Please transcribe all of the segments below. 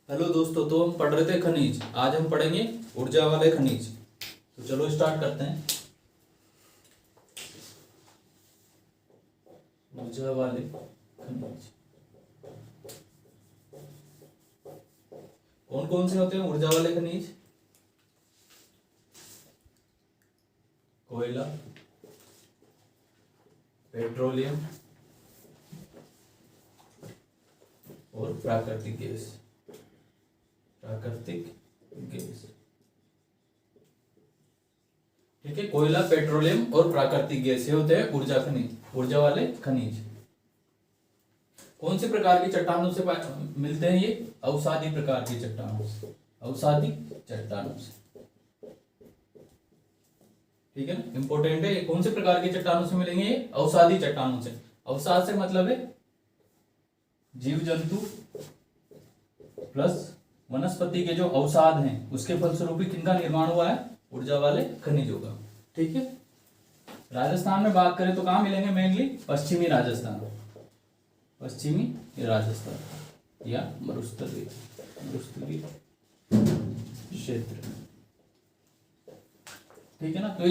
Hello दोस्तों, तो हम पढ़ रहे थे खनिज। आज हम पढ़ेंगे ऊर्जा वाले खनिज। तो चलो स्टार्ट करते हैं। ऊर्जा वाले खनिज कौन कौन से होते हैं? ऊर्जा वाले खनिज कोयला, पेट्रोलियम और प्राकृतिक गैस। ठीक है, कोयला, पेट्रोलियम और प्राकृतिक गैस, ये होते हैं ऊर्जा खनिज, ऊर्जा वाले खनिज। कौन से प्रकार की चट्टानों से मिलते हैं ये? अवसादी प्रकार की चट्टानों से, अवसादी चट्टानों से। ठीक है ना, इंपॉर्टेंट है। कौन से प्रकार की चट्टानों से मिलेंगे ये? अवसादी चट्टानों से। अवसाद से मतलब है जीव जंतु प्लस वनस्पति के जो अवसाद हैं उसके फलस्वरूप किनका निर्माण हुआ है? ऊर्जा वाले खनिजों का। ठीक है, राजस्थान में बात करें तो कहां मिलेंगे? मेनली पश्चिमी राजस्थान, पश्चिमी राजस्थान या मरुस्थलीय क्षेत्र। ठीक है ना, तो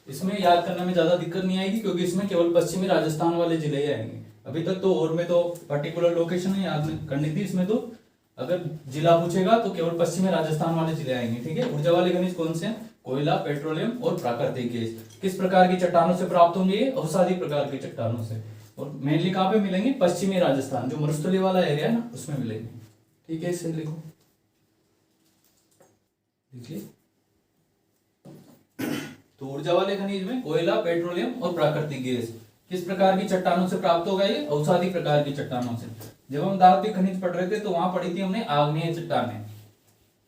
इसमें याद करने में ज्यादा दिक्कत नहीं आएगी क्योंकि इसमें केवल पश्चिमी राजस्थान वाले जिले ही आएंगे। अभी तक तो और में तो पर्टिकुलर लोकेशन है याद करनी थी, इसमें तो अगर जिला पूछेगा तो केवल पश्चिमी राजस्थान वाले जिले आएंगे। ठीक है, ऊर्जा वाले खनिज कौन से हैं? कोयला, पेट्रोलियम और प्राकृतिक गैस। किस प्रकार की चट्टानों से प्राप्त होंगे? ये अवसादी प्रकार की चट्टानों से। और मेनली कहां पे मिलेंगे? पश्चिमी राजस्थान, जो मरुस्थलीय वाला एरिया है ना, उसमें मिलेंगे। ठीक है, इसे लिखो, देखिए। तो ऊर्जा वाले खनिज में कोयला, पेट्रोलियम और प्राकृतिक गैस किस प्रकार की चट्टानों से प्राप्त होगा? ये अवसादी प्रकार की चट्टानों से। जब हम धात्विक खनिज पढ़ रहे थे तो वहां पढ़ी थी हमने आग्नेय चट्टानें,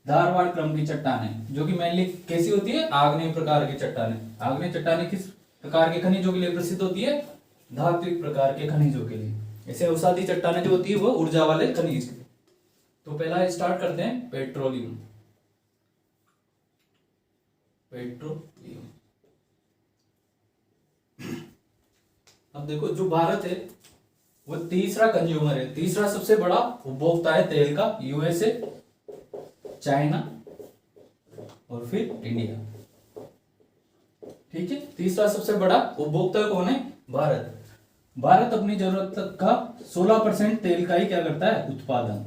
धारवाड़ क्रम की चट्टानें, जो कि मेनली कैसी होती है? आग्नेय प्रकार की चट्टानें। आग्नेय चट्टानें किस प्रकार के खनिजों के लिए प्रसिद्ध होती है? धात्विक प्रकार के खनिजों के लिए। ऐसे अवसादी चट्टानें जो होती है वो ऊर्जा वाले खनिज। तो पहला स्टार्ट करते हैं पेट्रोलियम। पेट्रोलियम, अब देखो, जो भारत है वो तीसरा कंज्यूमर है, तीसरा सबसे बड़ा उपभोक्ता है तेल का। यूएसए, चाइना और फिर इंडिया। ठीक है, तीसरा सबसे बड़ा उपभोक्ता कौन है? भारत। भारत अपनी जरूरत का 16% तेल का ही क्या करता है? उत्पादन।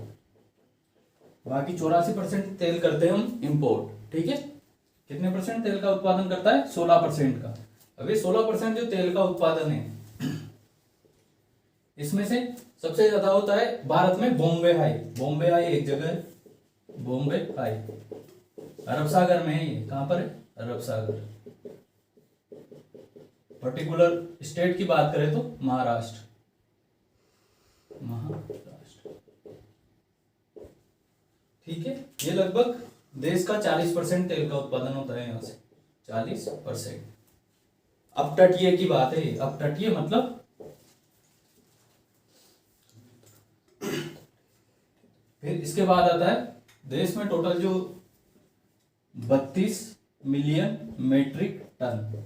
बाकी 84% तेल करते हैं हम इंपोर्ट। ठीक है, कितने परसेंट तेल का उत्पादन करता है? 16% का। अभी 16% जो तेल का उत्पादन है इसमें से सबसे ज्यादा होता है भारत में बॉम्बे हाई। बॉम्बे हाई एक जगह है, बॉम्बे हाई अरब सागर में है। ये कहां पर है? अरब सागर। पर्टिकुलर स्टेट की बात करें तो महाराष्ट्र। ठीक है, ये लगभग देश का 40% तेल का उत्पादन होता है यहां से, 40%। अब तटीय की बात है। अब तटीय मतलब फिर इसके बाद आता है देश में टोटल जो 32 मिलियन मेट्रिक टन,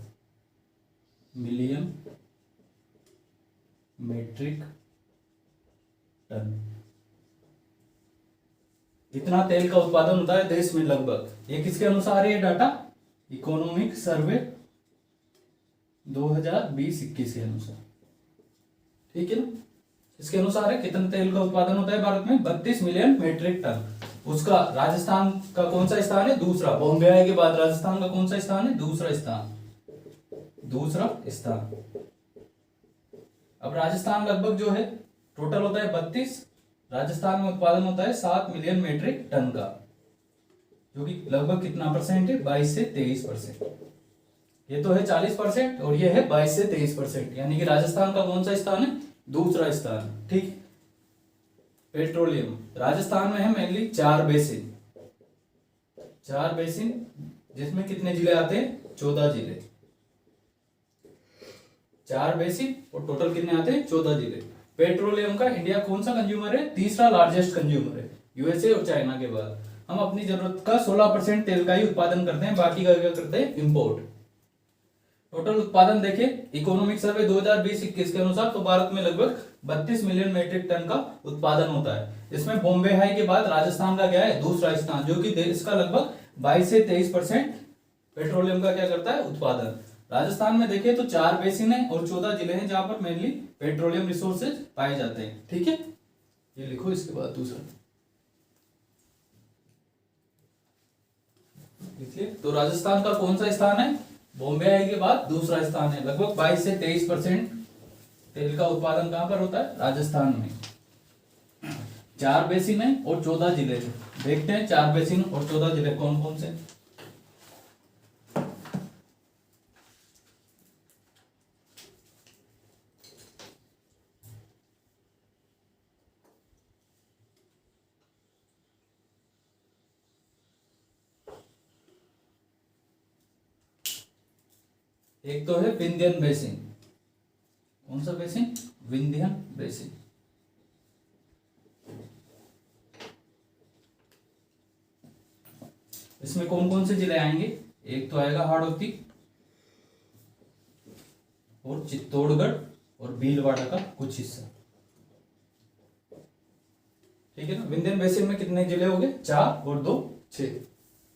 इतना तेल का उत्पादन होता है देश में लगभग। ये किसके अनुसार है ये डाटा? इकोनॉमिक सर्वे 2020-21 के अनुसार। ठीक है ना, इसके अनुसार है कितना तेल का उत्पादन होता है भारत में? 32 मिलियन मेट्रिक टन। उसका राजस्थान का कौन सा स्थान है? दूसरा। बॉम्बे आने के बाद राजस्थान का कौन सा स्थान है? दूसरा स्थान। अब राजस्थान लगभग जो है टोटल होता है 32, राजस्थान में उत्पादन होता है 7 मिलियन मेट्रिक टन का, जो कि लगभग कितना परसेंट है? 22 से 23%। ये तो है 40% और ये है 22 से 23%, यानी कि राजस्थान का कौन सा स्थान है? दूसरा स्थान। ठीक, पेट्रोलियम राजस्थान में है मेनली 4 बेसिन, जिसमें कितने जिले आते हैं? 14 जिले। 4 बेसिन और टोटल कितने आते हैं? 14 जिले। पेट्रोलियम का इंडिया कौन सा कंज्यूमर है? तीसरा लार्जेस्ट कंज्यूमर है, यूएसए और चाइना के बाद। हम अपनी जरूरत का 16% तेल का ही उत्पादन करते हैं, बाकी का क्या करते हैं? इंपोर्ट। टोटल उत्पादन देखें इकोनॉमिक सर्वे 2020-21 के अनुसार तो भारत में लगभग 32 मिलियन मीट्रिक टन का उत्पादन होता है। इसमें बॉम्बे हाई के बाद राजस्थान का क्या है, दूसरा स्थान, जो कि देश का लगभग 22 से 23% पेट्रोलियम का क्या करता है, उत्पादन। राजस्थान में देखें तो 4 बेसिन है और 14 जिले हैं जहां पर मेनली पेट्रोलियम रिसोर्सेज पाए जाते हैं। ठीक है, ये लिखो। इसके बाद दूसरा देखिए, तो राजस्थान का कौन सा स्थान है, बॉम्बे आई के बाद दूसरा स्थान है। लगभग 22 से 23% तेल का उत्पादन कहां पर होता है, राजस्थान में। 4 बेसिन है और 14 जिले हैं। देखते हैं 4 बेसिन और 14 जिले कौन कौन से। एक तो है विंध्यन बेसिन। कौन सा बेसिन, विंध्यन बेसिन। इसमें कौन कौन से जिले आएंगे, एक तो आएगा हाड़ौती और चित्तौड़गढ़ और भीलवाड़ा का कुछ हिस्सा। ठीक है ना। विंध्यन बेसिन में कितने जिले हो गए, 4 और 2 6।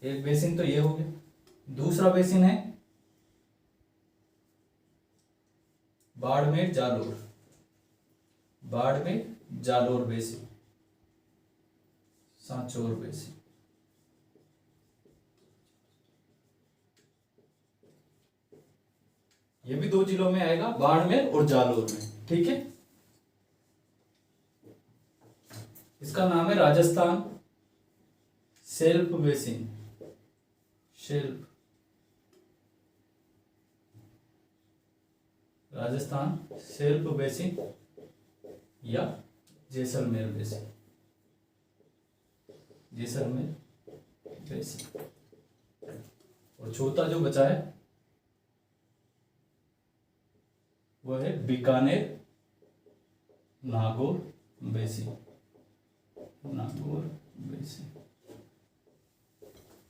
एक बेसिन तो ये हो गया। दूसरा बेसिन है बाड़मेर जालोर, बाड़मेर जालोर बेसिन, सांचौर बेसिन। ये भी 2 जिलों में आएगा, बाड़मेर और जालोर में। ठीक है, इसका नाम है Rajasthan self basin, shelf, Rajasthan self basin या जैसलमेर बेसिन, जैसलमेर बेसिन। और चौथा जो बचा है वह है बीकानेर नागौर बेसिन, नागौर बेसिन।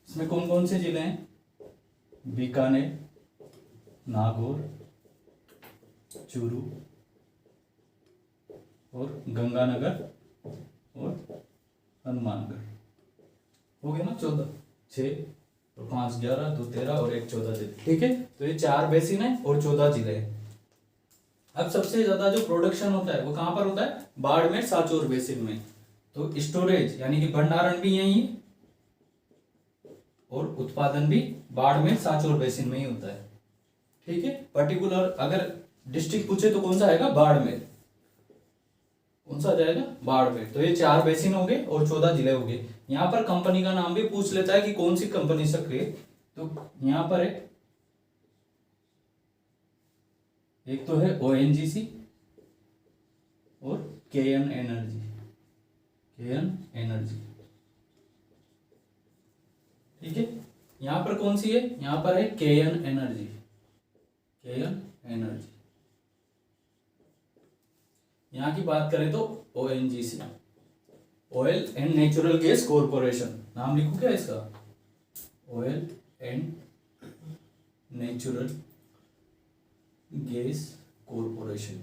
इसमें कौन कौन से जिले हैं, बीकानेर, नागौर, चूरू और गंगानगर और हनुमानगढ़। हो गया ना 14, 6 और 5 11, 2 13 और 1 14 जिले। ठीक है, तो ये 4 बेसिन है और 14 जिले हैं। अब सबसे ज्यादा जो प्रोडक्शन होता है वो कहां पर होता है, बाड़मेर सांचौर बेसिन में। तो स्टोरेज यानी कि भंडारण भी यही है और उत्पादन भी बाड़मेर सांचौर बेसिन में ही होता है। ठीक है, पर्टिकुलर अगर डिस्ट्रिक्ट पूछे तो कौन सा आएगा, बाड़मेर। कौन सा आ जाएगा, बाड़मेर। तो ये 4 बेसिन हो गए और 14 जिले हो गए। यहाँ पर कंपनी का नाम भी पूछ लेता है कि कौन सी कंपनी सक्रिय। तो यहाँ पर है, एक तो है ONGC और KN एनर्जी, KN एनर्जी। ठीक है, यहां पर कौन सी है, यहां पर है KN एनर्जी, KN एनर्जी। यहां की बात करें तो ONGC, oil and natural gas corporation. नाम लिखूं क्या इसका, oil and natural gas corporation,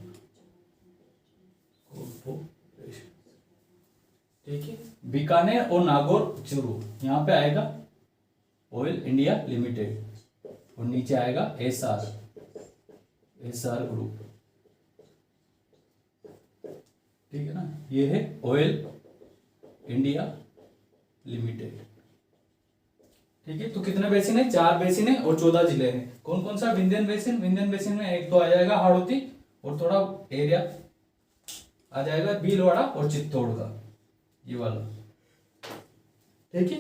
corporation. ठीक है, बीकानेर और नागौर चूरू, यहां पे आएगा ऑयल इंडिया लिमिटेड और नीचे आएगा एसआर ग्रुप। ठीक है ना, ये है ऑयल इंडिया लिमिटेड। ठीक है, तो कितने बेसिन है, 4 बेसिन है और 14 जिले हैं। कौन कौन सा, विंध्यन बेसिन। विंध्यन बेसिन में एक तो आ जाएगा हाड़ौती और थोड़ा एरिया आ जाएगा भीलवाड़ा और चित्तौड़ का, ये वाला। ठीक है,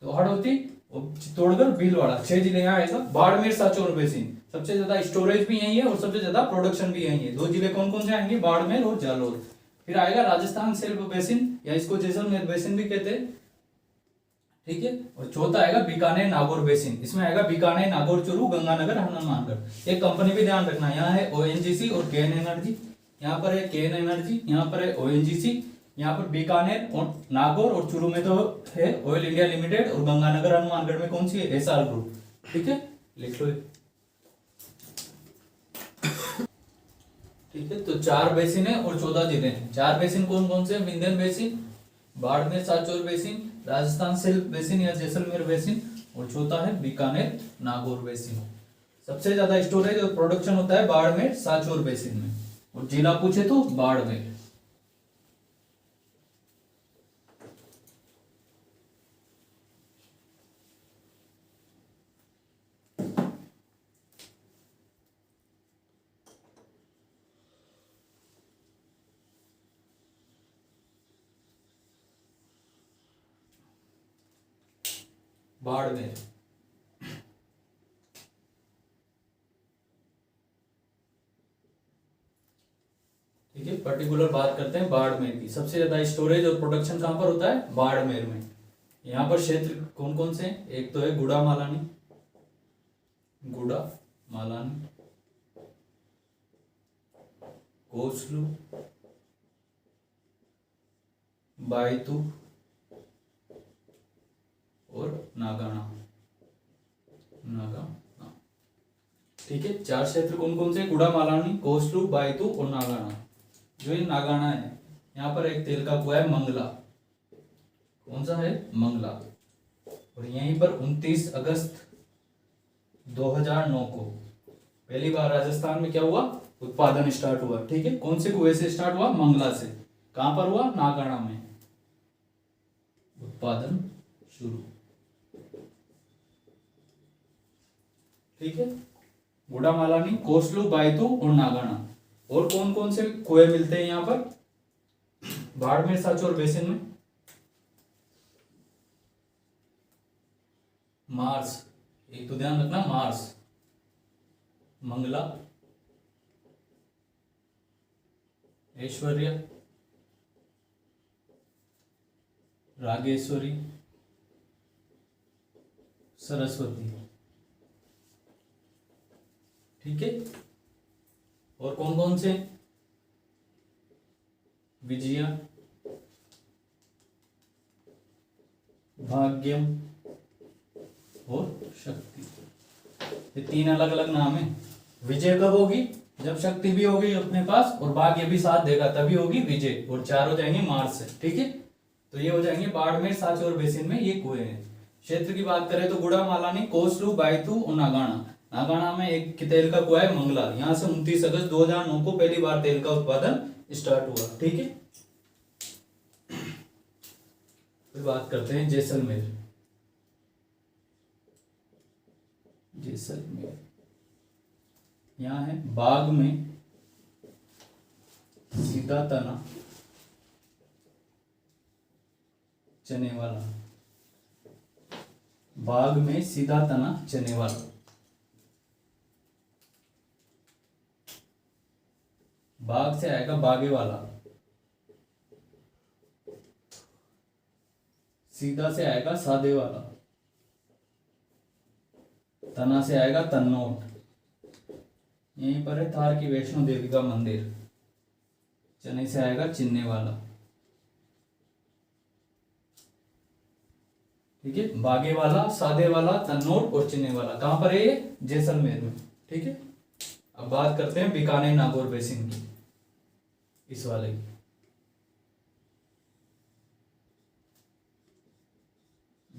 तो हाड़ौती और चित्तौड़गढ़, भीलवाड़ा, 6 जिले यहाँ आएगा। बाड़मेर सांचौर बेसिन, सबसे ज्यादा स्टोरेज भी यही है और सबसे ज्यादा प्रोडक्शन भी यही है। 2 जिले कौन कौन से आएंगे, बाड़मेर और जालोर। फिर आएगा राजस्थान सेल्फ बेसिन या इसको जैसलमेर बेसिन भी कहते हैं। ठीक है, और चौथा आएगा बीकानेर नागौर बेसिन। इसमें आएगा बीकानेर, नागौर, चूरू, गंगानगर, हनुमानगढ़। एक कंपनी भी ध्यान रखना, यहाँ है ONGC और KN एनर्जी, यहाँ पर है KN एनर्जी, यहाँ पर है ONGC, यहाँ पर बीकानेर और नागौर और चूरू में तो है ऑयल इंडिया लिमिटेड और गंगानगर हनुमानगढ़ में कौन सी है, एसआर ग्रुप। ठीक है, लिख लो। ठीक है, तो 4 बेसिन है और 14 जिले हैं। 4 बेसिन कौन कौन से? Vindhyan basin, Barmer Sanchore basin, Rajasthan silk basin या जैसलमेर बेसिन, और चौथा है बीकानेर नागौर बेसिन। सबसे ज्यादा स्टोरेज और प्रोडक्शन होता है बाड़मेर सांचौर बेसिन में, और जिला पूछे तो बाड़मेर। बाड़मेर। ठीक है, पर्टिकुलर बात करते हैं बाड़मेर की। सबसे ज्यादा स्टोरेज और प्रोडक्शन कहां पर होता है? बाड़मेर में। यहाँ पर क्षेत्र कौन कौन से हैं? एक तो है गुड़ा मालानी, गुड़ा मालानी, कोसलू, बायतू और नागाना। नागाना, ठीक है। 4 क्षेत्र कौन कौन से? गुड़ा मालानी, कोसलू, बायतू और नागाना। जो ये नागाना है, यहाँ पर एक तेल का कुआं है मंगला। कौन सा है? मंगला। और यहीं पर 29 अगस्त 2009 को पहली बार राजस्थान में क्या हुआ? उत्पादन स्टार्ट हुआ। ठीक है, कौन से कुएं से स्टार्ट हुआ? मंगला से। कहां पर हुआ? नागाना में उत्पादन शुरू। ठीक है, गुड़ा मालानी, कोसलू, बायतू और नागाना। और कौन कौन से कुएं मिलते हैं यहाँ पर बाड़मेर सांचौर बेसिन में? मार्स, एक तो ध्यान रखना, मार्स, मंगला, ऐश्वर्या, रागेश्वरी, सरस्वती। ठीक है, और कौन कौन से? विजया, भाग्यम और शक्ति। ये 3 अलग अलग नाम है। विजय कब होगी? जब शक्ति भी होगी अपने पास और भाग्य भी साथ देगा, तभी होगी विजय। और 4 हो जाएंगे मार्च से। ठीक है, तो ये हो जाएंगे बाड़मेर सांचौर बेसिन में ये कुएं हैं। क्षेत्र की बात करें तो गुड़ा मालानी, कोसलू, बायतू और नागाना। नागाना में एक तेल का कुआं है मंगला। यहाँ से 29 अगस्त 2009 को पहली बार तेल का उत्पादन स्टार्ट हुआ। ठीक है, फिर बात करते हैं जैसलमेर। जैसलमेर यहाँ है बाग में सीधा तना चने वाला। बाग में सीधा तना चने वाला। बाग से आएगा बागे वाला, सीधा से आएगा सादे वाला, तना से आएगा तन्नोट। यहीं पर है थार की वैष्णो देवी का मंदिर। चने से आएगा चिन्ने वाला। ठीक है, बागे वाला, सादे वाला, तन्नोट और चिन्ने वाला। कहां पर है ये? जैसलमेर में। ठीक है, अब बात करते हैं बीकानेर नागौर बेसिन की, इस वाले की।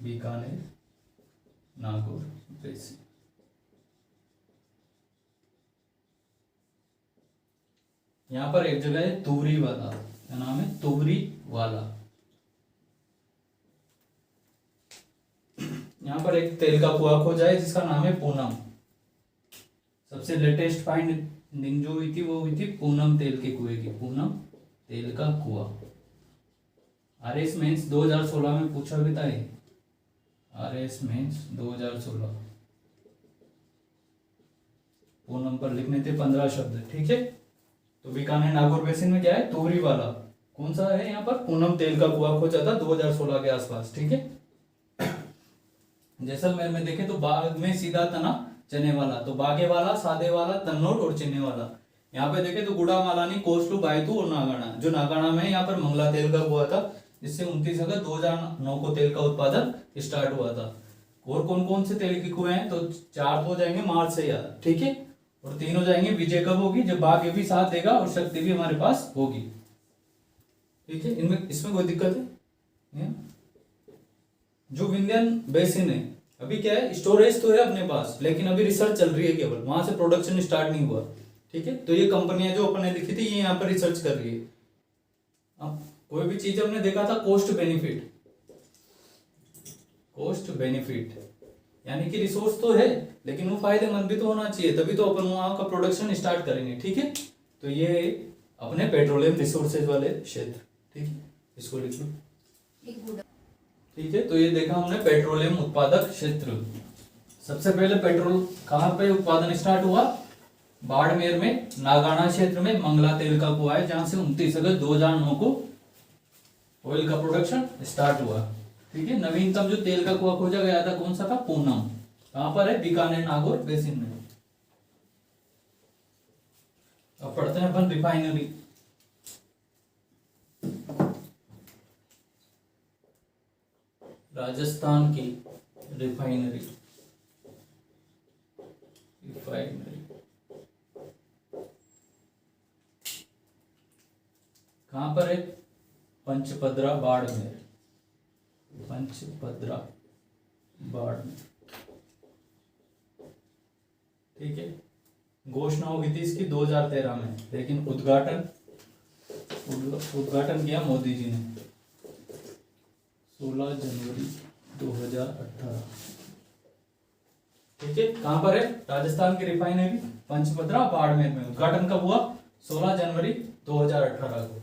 बीकानेर नागौर बेसिन। यहां पर एक जगह है तुवरी वाला, क्या नाम है? तुवरी वाला। यहां पर एक तेल का कुआं खोजा है जिसका नाम है पूनम। सबसे लेटेस्ट फाइंडिंग जो हुई थी वो हुई थी पूनम तेल के कुएं की। पूनम तेल का कुआं। आरएस मेंस 2016 में पूछा भी था ये। आरएस मेंस 2016 पूनम पर लिखने थे 15 शब्द। ठीक है, तो बीकानेर नागौर बेसिन में क्या है? तुवरी वाला। कौन सा है? यहाँ पर पूनम तेल का कुआं खोजा था 2016 के आसपास। ठीक है, जैसलमेर में देखें तो बाग में सीधा तना चने वाला, तो बागे वाला, सादे वाला, तन्नोट और चिन्ने वाला। यहाँ पे देखें तो गुड़ा मालानी, कोसलू, बायतू और नागाना। जो नागाना में यहाँ पर मंगला तेल का कुआं था, जिससे 29 अगस्त 2009 को तेल का उत्पादन स्टार्ट हुआ था। और कौन कौन से तेल के कुएं हैं? तो 4 तो हो जाएंगे मार्च से याद। ठीक है, और तीन हो जाएंगे। विजय कब होगी? जब भाग्य भी साथ देगा और शक्ति भी हमारे पास होगी। ठीक है, इनमें इसमें कोई दिक्कत है नहीं? जो विंध्यन बेसिन है, अभी क्या है, स्टोरेज तो है अपने पास, लेकिन अभी रिसर्च चल रही है, केवल वहां से प्रोडक्शन स्टार्ट नहीं हुआ। ठीक है, तो ये कंपनियां जो अपन ने लिखी थी, ये यहाँ पर रिसर्च कर रही है। अब कोई भी चीज हमने देखा था कॉस्ट बेनिफिट, कॉस्ट बेनिफिट यानी कि रिसोर्स तो है लेकिन वो फायदेमंद भी तो होना चाहिए, तभी तो अपन वहां का प्रोडक्शन स्टार्ट करेंगे। ठीक है, तो ये अपने पेट्रोलियम रिसोर्सेज वाले क्षेत्र। ठीक है, इसको लिख लो। ठीक है, तो ये देखा हमने पेट्रोलियम उत्पादक क्षेत्र। सबसे पहले पेट्रोल कहाँ पे उत्पादन स्टार्ट हुआ? बाड़मेर में, नागाना क्षेत्र में मंगला तेल का कुआं है, जहां से 29 अगस्त 2009 को ऑयल का प्रोडक्शन स्टार्ट हुआ। ठीक है, नवीनतम जो तेल का कुआं खोजा गया था कौन सा था? पूनम। कहां पर है? बीकानेर नागौर बेसिन में। अब पढ़ते हैं अपन रिफाइनरी। राजस्थान की रिफाइनरी, रिफाइनरी कहां पर है? पंचपदरा बाड़मेर, पंचपदरा बाड़मेर। ठीक है, घोषणा हुई थी इसकी 2013 में, लेकिन उद्घाटन किया मोदी जी ने 16 जनवरी 2018। ठीक है, कहां पर है? राजस्थान की रिफाइनरी पंचपदरा बाड़मेर में। उद्घाटन कब हुआ? 16 जनवरी 2018 को।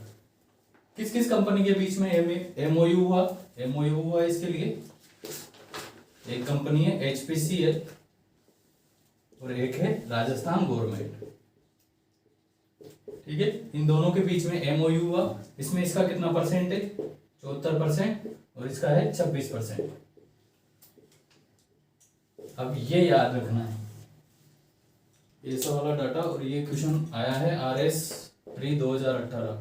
किस किस कंपनी के बीच में एमओयू हुआ? एमओयू हुआ इसके लिए, एक कंपनी है एचपीसीएल और एक है राजस्थान गवर्नमेंट। ठीक है, इन दोनों के बीच में एमओयू हुआ। इसमें इसका कितना परसेंट है? 74% और इसका है 26%। अब ये याद रखना है, ये सब वाला डाटा, और ये क्वेश्चन आया है RS प्री 2018।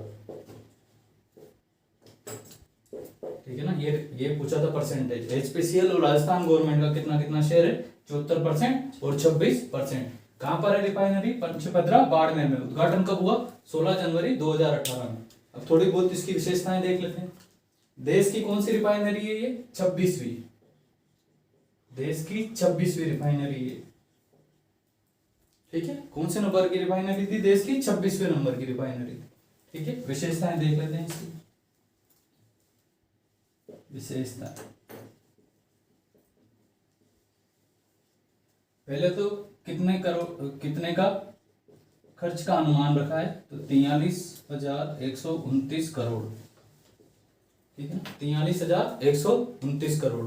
ठीक है ना, ये पूछा था परसेंटेज। एचपीसीएल और राजस्थान गवर्नमेंट का कितना कितना शेयर है? 74% और 26%। कहां पर है रिफाइनरी? पंचपदरा बाड़मेर में। उद्घाटन कब हुआ? 16 जनवरी 2018 में। अब थोड़ी बहुत इसकी विशेषताएं देख लेते हैं। देश की कौन सी रिफाइनरी है ये? 26वीं। देश की 26वीं रिफाइनरी है। ठीक है, कौन से नंबर की रिफाइनरी थी? देश की 26वें नंबर की रिफाइनरी। ठीक है, विशेषताएं देख लेते हैं इसकी। विशेषता, पहले तो कितने का खर्च का अनुमान रखा है? तो 43,129 करोड़। ठीक है, 43,129 करोड़।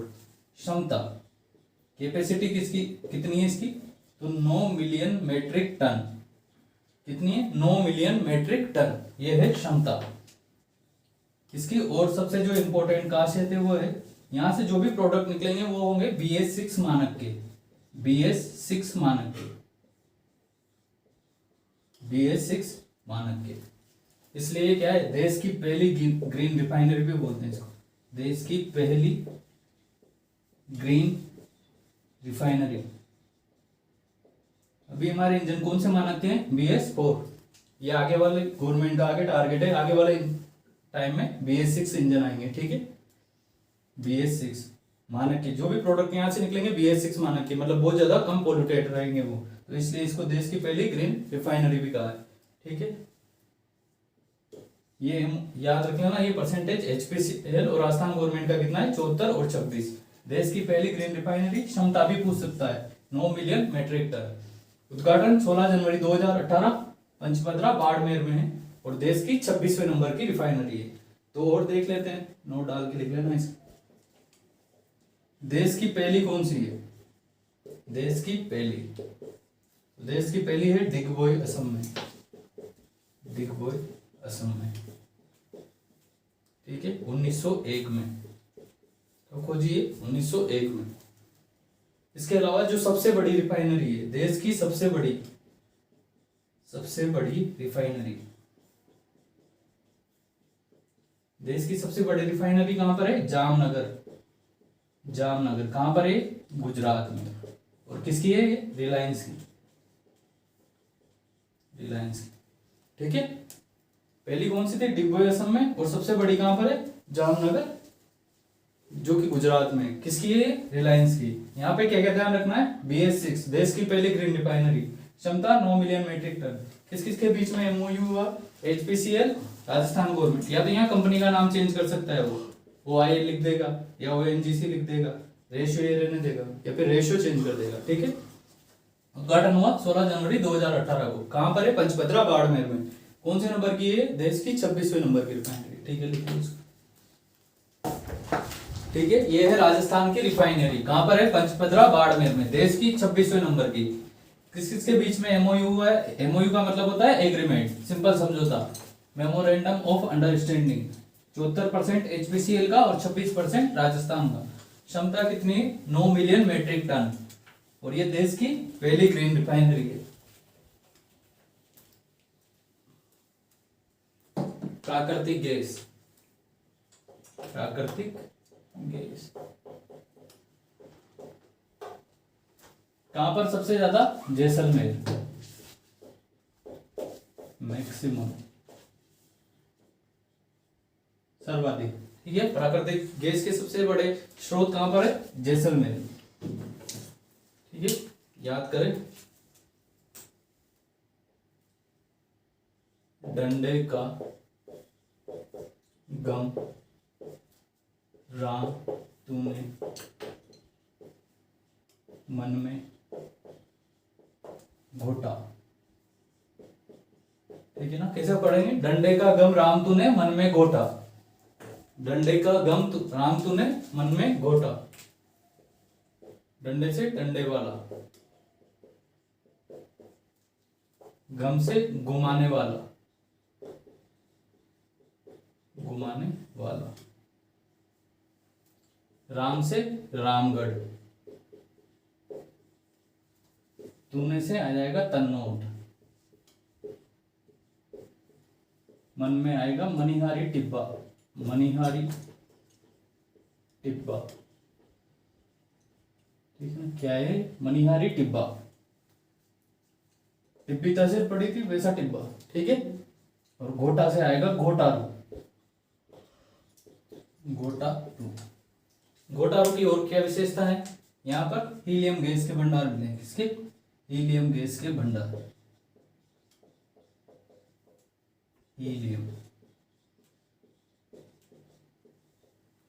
क्षमता, कैपेसिटी किसकी कितनी है इसकी? तो 9 मिलियन मेट्रिक टन। कितनी है? 9 मिलियन मेट्रिक टन, ये है क्षमता इसकी। और सबसे जो इंपॉर्टेंट खासियत है वो है, यहां से जो भी प्रोडक्ट निकलेंगे वो होंगे BS6 मानक के, BS6 मानक के, BS6 मानक के। इसलिए क्या है, देश की पहली ग्रीन रिफाइनरी भी बोलते हैं इसको, देश की पहली ग्रीन रिफाइनरी। अभी हमारे इंजन कौन से मानक के हैं? BS4। ये आगे वाले गवर्नमेंट का आगे टारगेट है, आगे वाले टाइम में BS6 इंजन आएंगे। ठीक है, BS6 मानक के जो भी प्रोडक्ट यहां से निकलेंगे BS6 मानक के, मतलब बहुत ज्यादा कम पोल्यूटेड रहेंगे वो, तो इसलिए इसको देश की पहली ग्रीन रिफाइनरी भी कहा है। ठीक है, ये याद रखना ना, ये परसेंटेज एचपीसीएल और राजस्थान गवर्नमेंट का कितना है? 74 और 26। देश की पहली ग्रीन रिफाइनरी, क्षमता भी पूछ सकता है 9 मिलियन मेट्रिक टन। उद्घाटन 16 जनवरी 2018 पंचपदरा बाड़मेर में है और देश की 26वें नंबर की रिफाइनरी है। तो और देख लेते हैं, नोट डाल के लिख लेना इसको। देश की पहली कौन सी है? देश की पहली है दिग्बोय असम में, दिग्बोय असम में। ठीक है, 1901 में, तो खोजिए 1901 में। इसके अलावा जो सबसे बड़ी रिफाइनरी है, देश की सबसे बड़ी रिफाइनरी, देश की सबसे बड़ी रिफाइनरी कहां पर है? जामनगर। कहां पर है? गुजरात में। और किसकी है? रिलायंस की। रिलायंस की, ठीक है। पहली कौन सी थी, डिगबोई असम में, और सबसे बड़ी कहां पर है, जामनगर, जो कि गुजरात में। किसकी है, रिलायंस की। यहाँ पे क्या क्या ध्यान रखना है, BS6 देश की पहली ग्रीन रिफाइनरी, क्षमता 9 मिलियन मेट्रिक टन। किस किस के बीच में MOU हुआ, HPCL, राजस्थान गवर्नमेंट। या तो यहाँ कंपनी का नाम चेंज कर सकता है वो, OIL लिख देगा या ONGC लिख देगा, रेशियो ये रहने देगा, या फिर रेशियो चेंज कर देगा, ठीक है। उद्घाटन हुआ 16 जनवरी 2018 को। कहां पर है, पंचभद्रा बाड़मेर में। कौन से नंबर की है, देश की 26वें नंबर की रिफाइनरी, ठीक है, लिखिए इसको, ठीक है। ये है राजस्थान की रिफाइनरी, कहां पर है, पंचभद्रा बाड़मेर में, देश की 26वें नंबर की। किस किस के बीच में MOU हुआ है, MOU का मतलब होता है एग्रीमेंट, सिंपल समझौता, मेमोरेंडम ऑफ अंडरस्टैंडिंग। 74% HPCL का और 26% राजस्थान का। क्षमता कितनी, 9 मिलियन मेट्रिक टन, और ये देश की पहली ग्रीन रिफाइनरी है। प्राकृतिक गैस, प्राकृतिक गैस कहां पर सबसे ज्यादा, जैसलमेर, मैक्सिमम, सर्वाधिक, ठीक है। प्राकृतिक गैस के सबसे बड़े स्रोत कहां पर है, जैसलमेर, ठीक है, याद करें। डंडे का गम राम तूने मन में घोटा, ठीक है ना। कैसे पढ़ेंगे, डंडे का गम राम तूने मन में घोटा, डंडे का गम राम तूने मन में घोटा, डंडे से डंडे वाला, गम से घुमाने वाला, घुमाने वाला, राम से रामगढ़, तूने से आ जाएगा तन्नोट, मन में आएगा मनिहारी टिब्बा, मनिहारी टिब्बा, ठीक है। क्या है, मनिहारी टिब्बा, टिब्बी तहसील पड़ी थी वैसा टिब्बा, ठीक है। और घोटा से आएगा घोटारू, घोटारू। घोटारू की और क्या विशेषता है, यहाँ पर हीलियम गैस के भंडार मिले, किसके, हीलियम गैस के भंडार, हीलियम,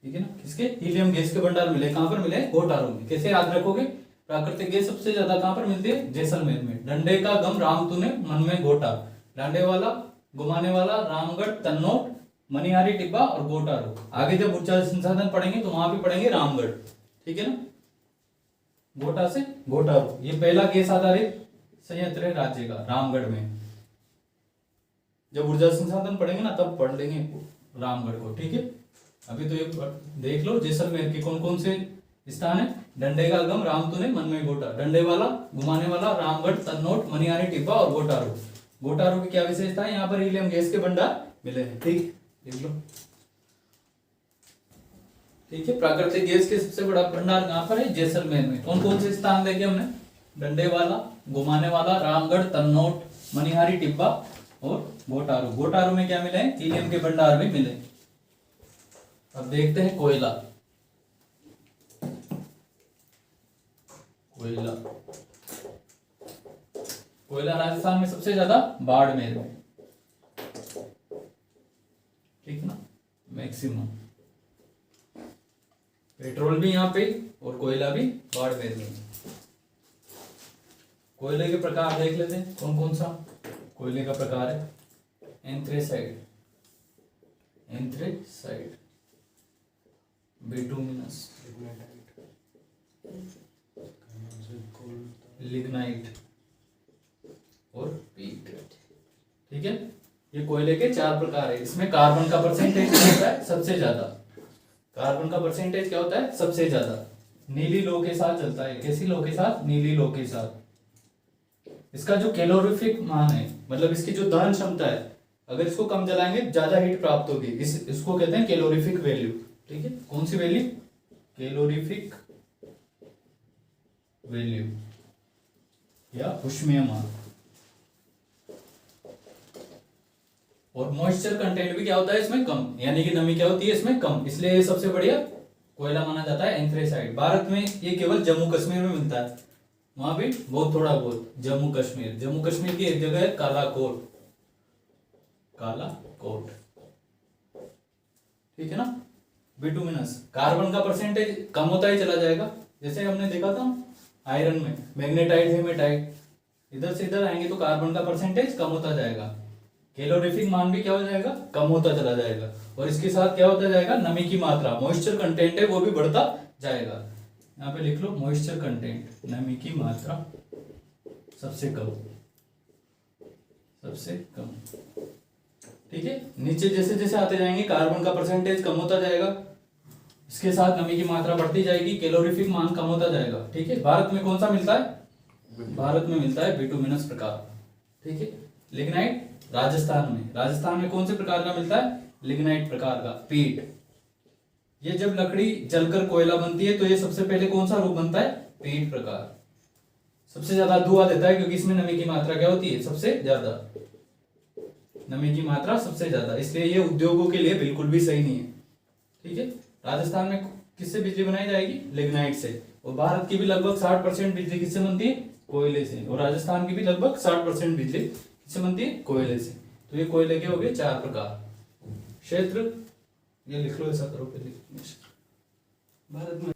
ठीक है ना। किसके, हीलियम गैस के भंडार मिले, कहां पर मिले, घोटारू में। कैसे याद रखोगे, प्राकृतिक गैस सबसे ज्यादा कहां पर मिलती है, जैसलमेर में। डंडे का गम राम तूने मन में घोटा, डंडे वाला, घुमाने वाला, रामगढ़, तन्नोट, मनिहारी टिब्बा और घोटारू। आगे जब ऊर्जा संसाधन पढ़ेंगे तो वहां भी पढ़ेंगे रामगढ़, ठीक है ना। घोटा से घोटारू, ये पहला गैस आधारित संयंत्र है राज्य का, रामगढ़ में। जब ऊर्जा संसाधन पढ़ेंगे ना तब पढ़ लेंगे रामगढ़ को, ठीक है। अभी तो ये देख लो जैसलमेर के कौन कौन से स्थान है, डंडे का गम राम तूने मन में घोटा, डंडे वाला, घुमाने वाला, रामगढ़, तन्नोट, मनिहारी टिब्बा और घोटारू। घोटारू की क्या विशेषता है, यहाँ पर हीलियम गैस के भंडार मिले हैं, ठीक, देख लो, ठीक है। प्राकृतिक गैस के सबसे बड़ा भंडार कहां पर है, जैसलमेर में। कौन कौन से स्थान देखे हमने, डंडे वाला, घुमाने वाला, रामगढ़, तन्नोट, मनिहारी टिब्बा और घोटारू। घोटारू में क्या मिले, हीलियम के भंडार भी मिले। अब देखते हैं कोयला, कोयला, कोयला राजस्थान में सबसे ज्यादा बाड़मेर में, ठीक है ना, मैक्सिमम। पेट्रोल भी यहाँ पे और कोयला भी बाड़मेर में। कोयले के प्रकार देख लेते हैं, कौन कौन सा कोयले का प्रकार है, एंथ्रेसाइड, एंथ्रेसाइड, बिटुमिनस, लिग्नाइट और पीट, ठीक है। ये कोयले के 4 प्रकार है। इसमें कार्बन का परसेंटेज क्या होता है, सबसे ज्यादा, कार्बन का परसेंटेज क्या होता है, सबसे ज्यादा। नीली लो के साथ चलता है, कैसी लो के साथ, नीली लो के साथ। इसका जो कैलोरीफिक मान है, मतलब इसकी जो दहन क्षमता है, अगर इसको कम जलाएंगे ज्यादा हीट प्राप्त होगी, इसको कहते हैं कैलोरीफिक वैल्यू, ठीक है। कौन सी वैल्यू, कैलोरीफिक वैल्यू या ऊष्मीय मान। और मॉइस्चर कंटेंट भी क्या होता है इसमें, कम, यानी कि नमी क्या होती है इसमें, कम, इसलिए ये सबसे बढ़िया कोयला माना जाता है एंथ्रेसाइट। भारत में ये केवल जम्मू कश्मीर में मिलता है, वहां भी बहुत थोड़ा बहुत। जम्मू कश्मीर, जम्मू कश्मीर की एक जगह है कालाकोट, कालाकोट, ठीक है ना। बिटुमिनस, कार्बन का परसेंटेज कम होता ही चला जाएगा, जैसे हमने देखा था आयरन में, मैग्नेटाइट हेमेटाइट, इधर से इधर आएंगे तो कार्बन का परसेंटेज कम होता जाएगा, कैलोरीफिक मान भी क्या हो जाएगा, कम होता चला जाएगा, और इसके साथ क्या होता जाएगा, नमी की मात्रा, मॉइस्चर कंटेंट है वो भी बढ़ता जाएगा। यहाँ पे लिख लो मॉइस्चर कंटेंट, नमी की मात्रा सबसे कम, सबसे कम, ठीक है। नीचे जैसे जैसे आते जाएंगे कार्बन का परसेंटेज कम होता जाएगा, इसके साथ नमी की मात्रा बढ़ती जाएगी, कैलोरीफिक मान कम होता जाएगा, ठीक है। भारत में कौन सा मिलता है, भारत में मिलता है बिटुमिनस प्रकार, ठीक है। लिग्नाइट राजस्थान में कौन से प्रकार का मिलता है, लिग्नाइट प्रकार का, पीट। ये जब लकड़ी जलकर कोयला बनती है तो ये सबसे पहले कौन सा रूप बनता है, पीट प्रकार। सबसे ज्यादा धुआं देता है क्योंकि इसमें नमी की मात्रा क्या होती है, सबसे ज्यादा, नमी की मात्रा सबसे ज्यादा, इसलिए ये उद्योगों के लिए बिल्कुल भी सही नहीं है, ठीक है। राजस्थान में किससे बिजली बनाई जाएगी, लिग्नाइट से। और भारत की भी लगभग 60% बिजली किससे बनती है, कोयले से। और राजस्थान की भी लगभग 60% बिजली किससे बनती है, कोयले से। तो ये कोयले के हो गए 4 प्रकार। क्षेत्र ये लिख लो, ऐसा करो पहले भारत में,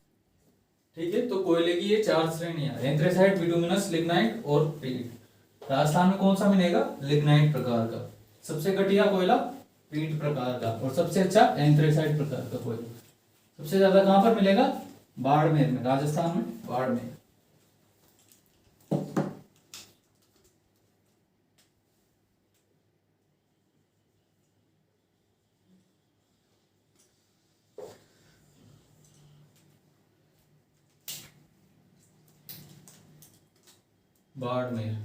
ठीक है। तो कोयले की ये 4 श्रेणियां, एंथ्रेसाइट, बिटुमिनस, लिग्नाइट और पीट। राजस्थान में कौन सा मिलेगा, लिग्नाइट प्रकार का। सबसे घटिया कोयला पीट प्रकार का, और सबसे अच्छा एंथ्रेसाइट प्रकार का कोयला। सबसे ज्यादा कहां पर मिलेगा, बाड़मेर में, राजस्थान में बाड़मेर। बाड़मेर,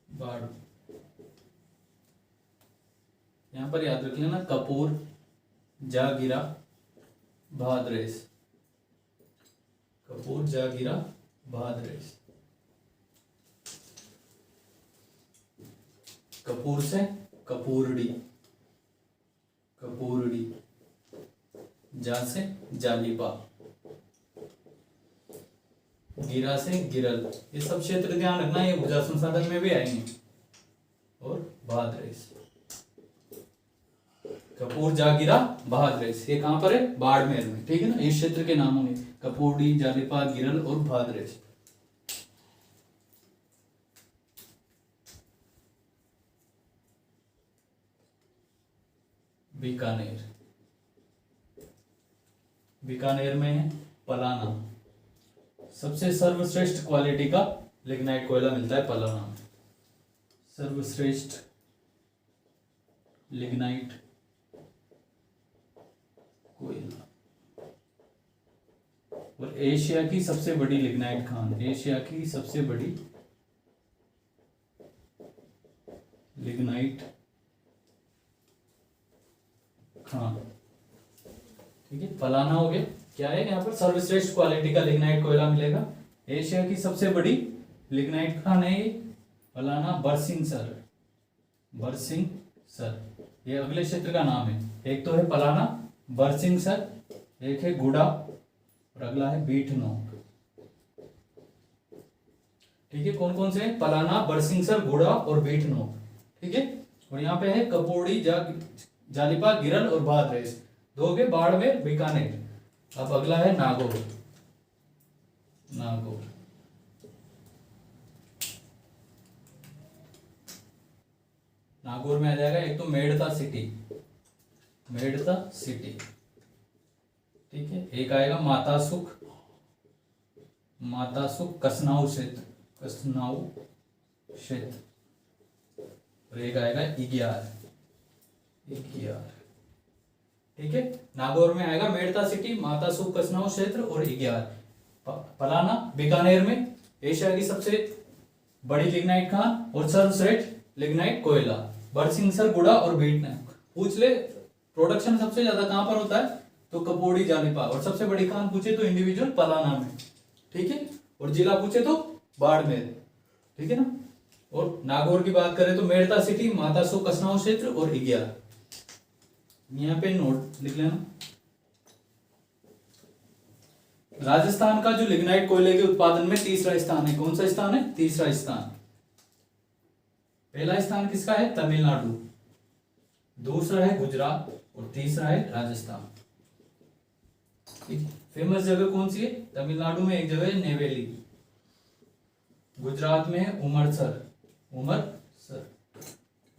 बाड़, यहां पर याद रख लेना, कपूर, जागीरा, भादरेस, कपूर, जागीरा, भादरेस। कपूर से कपूरड़ी, कपूरड़ी, जा से जालीपा, गिरा से गिरल। ये सब क्षेत्र ध्यान रखना, ये भुजा संसाधन में भी आएंगे। और भादरेस, कपूर, जागीरा, भादरेस, ये कहां पर है, बाड़मेर में, ठीक है ना। इस क्षेत्र के नाम होंगे कपूरडी, जालिपा, गिरल और भादरेस। बीकानेर, बीकानेर में है पलाना। सबसे सर्वश्रेष्ठ क्वालिटी का लिग्नाइट कोयला मिलता है पलाना में, सर्वश्रेष्ठ लिग्नाइट कोयला। और एशिया की सबसे बड़ी लिग्नाइट खान, एशिया की सबसे बड़ी लिग्नाइट खान, ठीक है। पलाना हो गया, क्या है यहाँ पर, सर्वश्रेष्ठ क्वालिटी का लिग्नाइट कोयला मिलेगा। एशिया की सबसे बड़ी लिग्नाइट खान है ये पलाना, बरसिंगसर, बरसिंगसर, ये अगले क्षेत्र का नाम है। एक तो है पलाना, बरसिंगसर, एक है गुड़ा और अगला है बीठनोक, ठीक है। कौन कौन से हैं, पलाना, बरसिंगसर, गुड़ा और बीठनोक, ठीक है। और यहाँ पे है कपूरडी, जालिपा, गिरल और भादरेस। दो के बाड़मेर, बीकानेर। अब अगला है नागौर, नागौर, नागौर में आ जाएगा एक तो मेड़ता सिटी, मेड़ता सिटी, ठीक है। एक आएगा मातासुख, मातासुख कसनाऊ क्षेत्र, कसनाऊ क्षेत्र। और एक आएगा इग्यार, इग्यार, ठीक है। नागौर में आएगा मेड़ता सिटी, मातासुख कसनाऊ क्षेत्र और इग्यार। पलाना बीकानेर में एशिया की सबसे बड़ी लिग्नाइट खान और सर्वश्रेष्ठ लिग्नाइट कोयला, बरसिंगसर, गुड़ा और बीटनोक। पूछ ले प्रोडक्शन सबसे ज्यादा कहां पर होता है, तो कपूरडी, जालिपा। और सबसे बड़ी खान पूछे तो इंडिविजुअल पलाना में, ठीक है। और जिला पूछे तो बाड़मेर, ठीक है ना। और नागौर की बात करें तो मेड़ता सिटी, मातासो कसनाऊ क्षेत्र और इग्यार। यहाँ पे नोट लिख लेना। राजस्थान का जो लिग्नाइट कोयले के उत्पादन में तीसरा स्थान है, कौन सा स्थान है? तीसरा स्थान। पहला स्थान किसका है? तमिलनाडु, दूसरा है गुजरात और तीसरा है राजस्थान। फेमस जगह कौन सी है? तमिलनाडु में एक जगह है नेवेली, गुजरात में है उमरसर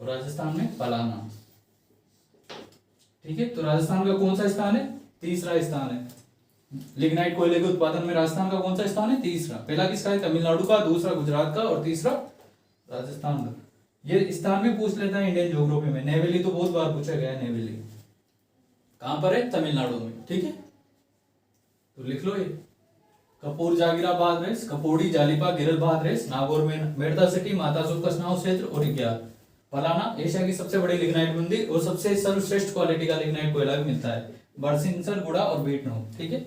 और राजस्थान में पलाना। ठीक है, तो राजस्थान का कौन सा स्थान है? तीसरा स्थान है। लिग्नाइट कोयले के उत्पादन में राजस्थान का कौन सा स्थान है? तीसरा। पहला किसका है? तमिलनाडु का, दूसरा गुजरात का और तीसरा राजस्थान का। ये स्थान भी पूछ लेता है इंडियन ज्योग्राफी में। नेवेली तो बहुत बार पूछा गया है। नेवेली कहां पर है? तमिलनाडु में। ठीक है, तो लिख लो ये। कपूर जागीराबाद रेस, कपोड़ी जालिपा गिरलबाद रेस, नागौर में मेड़ता सिटी, मातासुर कसनाऊ क्षेत्र और इग्यार। फलाना एशिया की सबसे बड़ी लिग्नाइट बुंदी और सबसे सर्वश्रेष्ठ क्वालिटी का लिग्नाइट कोयला भी मिलता है। बरसिंसर, गुड़ा और बीटनूर। ठीक है।